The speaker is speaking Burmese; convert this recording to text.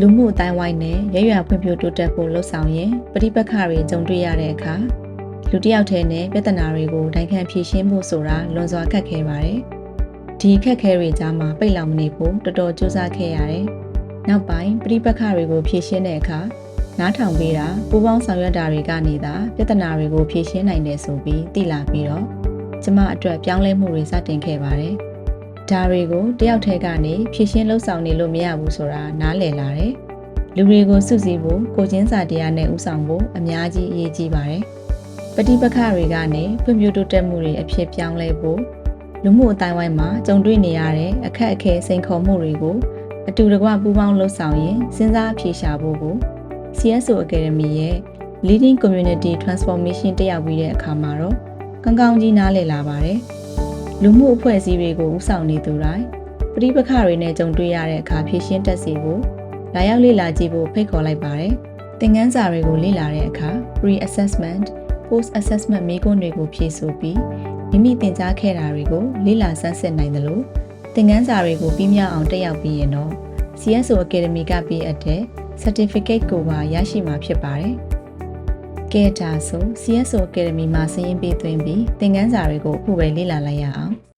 လူမှုအတိုင်းဝိုင်းနဲ့ရရွယ်ဖွံ့ဖြိုးတိုးတက်ဖို့လှုံ့ဆော်ရင်ပဋိပက္ခတွေကြုံတွေ့ရတဲ့အခါလူတစ်ယောက်တည်းနဲ့ပြဿနာတွေကိုတိုင်ခံဖြေရှင်းဖို့ဆိုတာလွန်စွာခက်ခဲပါတယ်။ဒီခက်ခဲတွေကြားမှာပိတ်လောင်မနေဖို့တော်တော်ကြိုးစားခဲ့ရတယ်။နောက်ပိုင်းပဋိပက္ခတွေကိုဖြေရှင်းတဲ့အခါနားထောင်ပေးတာပူးပေါင်းဆောင်ရွက်တာတွေကနေသာပြဿနာတွေကိုဖြေရှင်းနိုင်တယ်ဆိုပြီးသိလာပြီးတော့ကျမအတွက်ပြောင်းလဲမှုတွေစတင်ခဲ့ပါတယ်။ဒါတွေကိုတယောက်တည်းကနေဖြေရှင်းလှုပ်ဆောင်နေလို့မရဘူးဆိုတာနားလည်လာတယ်။လူတွေကိုစုစည်းဖို့ကိုချင်းစာတရားနဲ့ဥဆောင်ဖို့အများကြီးအရေးကြီးပါတယ်။ပဋိပက္ခတွေကနေဖွံ့ဖြိုးတိုးတက်မှုတွေအဖြစ်ပြောင်းလဲဖို့လူမှုအတိုင်းဝိုင်းမှာကြုံတွေ့နေရတဲ့အခက်အခဲစိန်ခေါ်မှုတွေကိုအတူတကွပူးပေါင်းလှုပ်ဆောင်ရင်စဉ်းစားအဖြေရှာဖို့ကို CSO Academy ရဲ့ Leading Community Transformation တက်ရောက်ပြီးတဲ့အခါမှာတော့ကောင်းကြီးနားလည်လာပါတယ်။လူမှုအဖွဲ့အစည်းတွေကိုဦးဆောင်နေသူတိုင်းပဋိပက္ခတွေနဲ့ကြုံတွေ့ရတဲ့အခါဖြေရှင်းတတ်စေဖို့လာရောက်လေ့လာကြည့်ဖို့ဖိတ်ခေါ်လိုက်ပါတယ်။သင်ခန်းစာတွေကိုလေ့လာတဲ့အခါ Pre-assessment, Post-assessment မေးခွန်းတွေကိုဖြေဆိုပြီးမိမိသင်ကြားခဲ့တာတွေကိုလေ့လာဆန်းစစ်နိုင်တယ်လို့သင်ခန်းစာတွေကိုပြီးမြောက်အောင်တက်ရောက်ပြီးရင်တော့ CSO Academy ကပေးအပ်တဲ့ Certificate ကိုပါရရှိမှာဖြစ်ပါတယ်။ကဲဒါဆို CSO Academy မှာစာရင်းပေးသွင်းပြီးသင်ခန်းစာတွေကိုအခုပဲလေ့လာလိုက်ရအောင်။